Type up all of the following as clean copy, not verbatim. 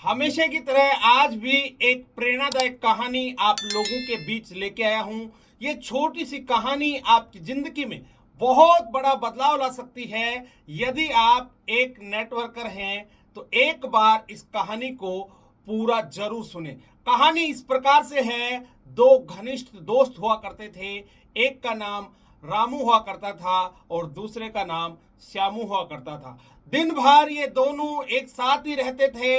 हमेशा की तरह आज भी एक प्रेरणादायक कहानी आप लोगों के बीच लेके आया हूं। ये छोटी सी कहानी आपकी जिंदगी में बहुत बड़ा बदलाव ला सकती है। यदि आप एक नेटवर्कर हैं तो एक बार इस कहानी को पूरा जरूर सुने। कहानी इस प्रकार से है, दो घनिष्ठ दोस्त हुआ करते थे। एक का नाम रामू हुआ करता था और दूसरे का नाम श्यामू हुआ करता था। दिन भर ये दोनों एक साथ ही रहते थे,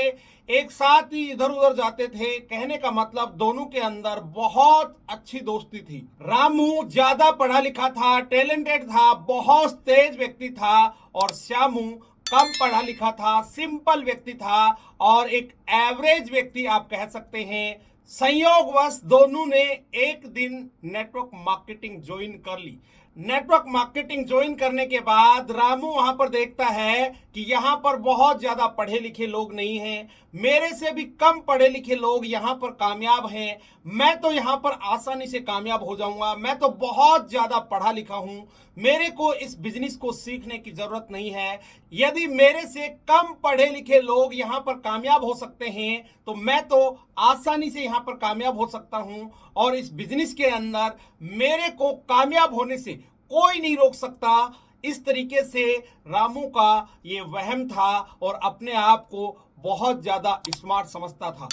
एक साथ ही इधर उधर जाते थे। कहने का मतलब दोनों के अंदर बहुत अच्छी दोस्ती थी। रामू ज्यादा पढ़ा लिखा था, टैलेंटेड था, बहुत तेज व्यक्ति था और श्यामू कम पढ़ा लिखा था, सिंपल व्यक्ति था और एक एवरेज व्यक्ति आप कह सकते हैं। संयोगवश दोनों ने एक दिन नेटवर्क मार्केटिंग ज्वाइन कर ली। नेटवर्क मार्केटिंग ज्वाइन करने के बाद रामू वहां पर देखता है कि यहां पर बहुत ज्यादा पढ़े लिखे लोग नहीं हैं, मेरे से भी कम पढ़े लिखे लोग यहां पर कामयाब हैं। मैं तो यहां पर आसानी से कामयाब हो जाऊंगा, मैं तो बहुत ज्यादा पढ़ा लिखा हूं, मेरे को इस बिजनेस को सीखने की जरूरत नहीं है। यदि मेरे से कम पढ़े लिखे लोग यहां पर कामयाब हो सकते हैं तो मैं तो आसानी से यहां पर कामयाब हो सकता हूं और इस बिजनेस के अंदर मेरे को कामयाब होने से कोई नहीं रोक सकता। इस तरीके से रामू का ये वहम था और अपने आप को बहुत ज्यादा स्मार्ट समझता था।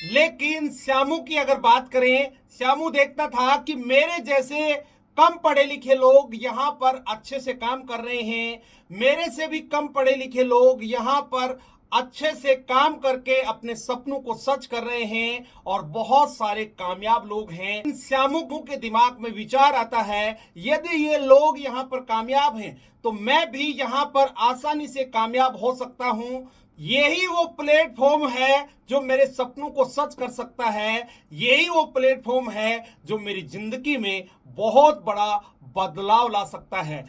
लेकिन श्यामू की अगर बात करें, श्यामू देखता था कि मेरे जैसे कम पढ़े लिखे लोग यहाँ पर अच्छे से काम कर रहे हैं, मेरे से भी कम पढ़े लिखे लोग यहाँ पर अच्छे से काम करके अपने सपनों को सच कर रहे हैं और बहुत सारे कामयाब लोग हैं। श्यामू के दिमाग में विचार आता है, यदि ये लोग यहाँ पर कामयाब हैं तो मैं भी यहाँ पर आसानी से कामयाब हो सकता हूँ। यही वो प्लेटफॉर्म है जो मेरे सपनों को सच कर सकता है, यही वो प्लेटफॉर्म है जो मेरी जिंदगी में बहुत बड़ा बदलाव ला सकता है।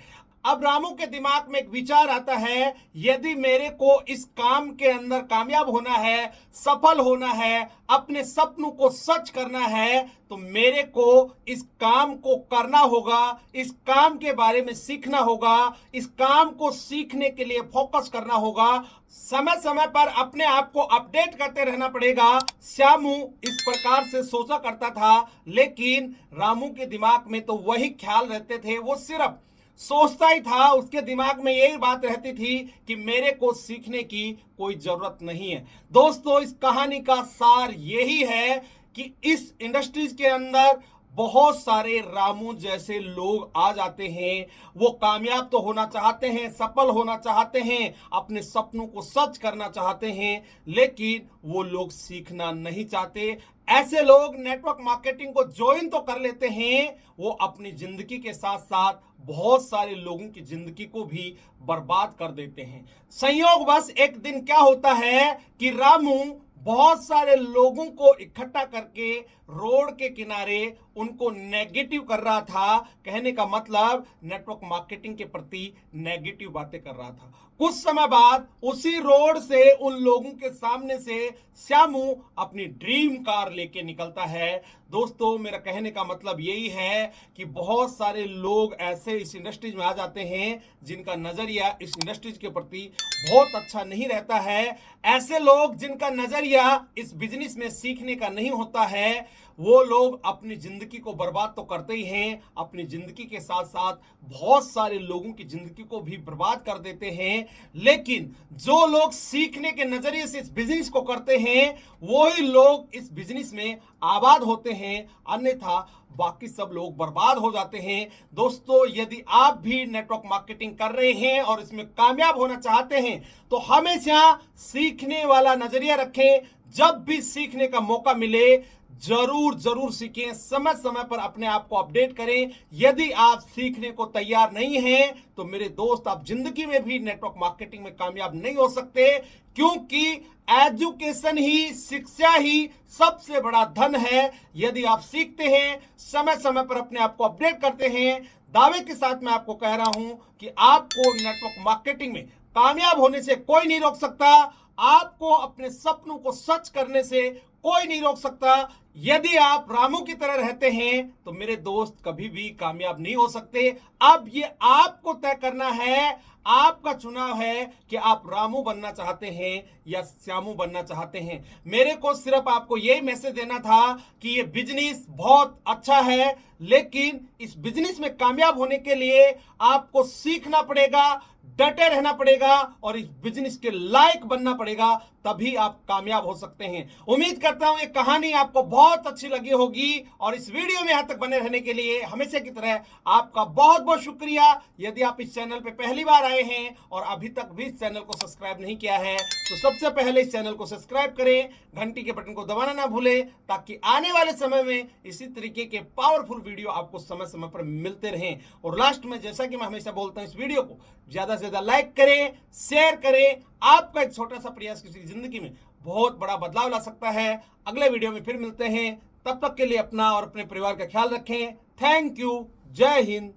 अब रामू के दिमाग में एक विचार आता है, यदि मेरे को इस काम के अंदर कामयाब होना है, सफल होना है, अपने सपनों को सच करना है तो मेरे को इस काम को करना होगा, इस काम के बारे में सीखना होगा, इस काम को सीखने के लिए फोकस करना होगा, समय समय पर अपने आप को अपडेट करते रहना पड़ेगा। श्यामू इस प्रकार से सोचा करता था, लेकिन रामू के दिमाग में तो वही ख्याल रहते थे, वो सिर्फ सोचता ही था। उसके दिमाग में यही बात रहती थी कि मेरे को सीखने की कोई जरूरत नहीं है। दोस्तों, इस कहानी का सार यही है कि इस इंडस्ट्रीज के अंदर बहुत सारे रामू जैसे लोग आ जाते हैं। वो कामयाब तो होना चाहते हैं, सफल होना चाहते हैं, अपने सपनों को सच करना चाहते हैं, लेकिन वो लोग सीखना नहीं चाहते। ऐसे लोग नेटवर्क मार्केटिंग को ज्वाइन तो कर लेते हैं, वो अपनी जिंदगी के साथ साथ बहुत सारे लोगों की जिंदगी को भी बर्बाद कर देते हैं। संयोगवश एक दिन क्या होता है कि रामू बहुत सारे लोगों को इकट्ठा करके रोड के किनारे उनको नेगेटिव कर रहा था। कहने का मतलब नेटवर्क मार्केटिंग के प्रति नेगेटिव बातें कर रहा था। कुछ समय बाद उसी रोड से उन लोगों के सामने से श्यामू अपनी ड्रीम कार लेके निकलता है। दोस्तों, मेरा कहने का मतलब यही है कि बहुत सारे लोग ऐसे इस इंडस्ट्रीज में आ जाते हैं जिनका नजरिया इस इंडस्ट्रीज के प्रति बहुत अच्छा नहीं रहता है। ऐसे लोग जिनका नजरिया इस बिजनेस में सीखने का नहीं होता है, वो लोग अपनी जिंदगी को बर्बाद तो करते ही हैं, अपनी जिंदगी के साथ साथ बहुत सारे लोगों की जिंदगी को भी बर्बाद कर देते हैं। लेकिन जो लोग सीखने के नजरिए से इस बिजनेस को करते हैं, वही लोग इस बिजनेस में आबाद होते हैं, अन्यथा बाकी सब लोग बर्बाद हो जाते हैं। दोस्तों, यदि आप भी नेटवर्क मार्केटिंग कर रहे हैं और इसमें कामयाब होना चाहते हैं तो हमेशा सीखने वाला नजरिया रखें। जब भी सीखने का मौका मिले जरूर सीखें, समय समय पर अपने आप को अपडेट करें। यदि आप सीखने को तैयार नहीं हैं तो मेरे दोस्त, आप जिंदगी में भी नेटवर्क मार्केटिंग में कामयाब नहीं हो सकते, क्योंकि एजुकेशन ही, शिक्षा ही सबसे बड़ा धन है। यदि आप सीखते हैं, समय समय पर अपने आप को अपडेट करते हैं, दावे के साथ मैं आपको कह रहा हूं कि आपको नेटवर्क मार्केटिंग में कामयाब होने से कोई नहीं रोक सकता, आपको अपने सपनों को सच करने से कोई नहीं रोक सकता। यदि आप रामू की तरह रहते हैं तो मेरे दोस्त कभी भी कामयाब नहीं हो सकते। अब ये आपको तय करना है, आपका चुनाव है कि आप रामू बनना चाहते हैं या श्यामू बनना चाहते हैं। मेरे को सिर्फ आपको यही मैसेज देना था कि ये बिजनेस बहुत अच्छा है, लेकिन इस बिजनेस में कामयाब होने के लिए आपको सीखना पड़ेगा, डटे रहना पड़ेगा और इस बिजनेस के लायक बनना पड़ेगा, तभी आप कामयाब हो सकते हैं। उम्मीद करता हूं ये कहानी आपको बहुत अच्छी लगी होगी और इस वीडियो में यहां तक बने रहने के लिए हमेशा की तरह आपका बहुत बहुत शुक्रिया। यदि आप इस चैनल पे पहली बार आए हैं और अभी तक भी इस चैनल को सब्सक्राइब नहीं किया है तो सबसे पहले इस चैनल को सब्सक्राइब करें, घंटी के बटन को दबाना ना भूलें, ताकि आने वाले समय में इसी तरीके के पावरफुल वीडियो आपको समय समय पर मिलते रहें। और लास्ट में जैसा कि मैं हमेशा बोलता हूं, इस वीडियो को ज्यादा से ज्यादा लाइक करें, शेयर करें। आपका एक छोटा सा प्रयास किसी की जिंदगी में बहुत बड़ा बदलाव ला सकता है। अगले वीडियो में फिर मिलते हैं, तब तक के लिए अपना और अपने परिवार का ख्याल रखें। Thank you. जय हिंद,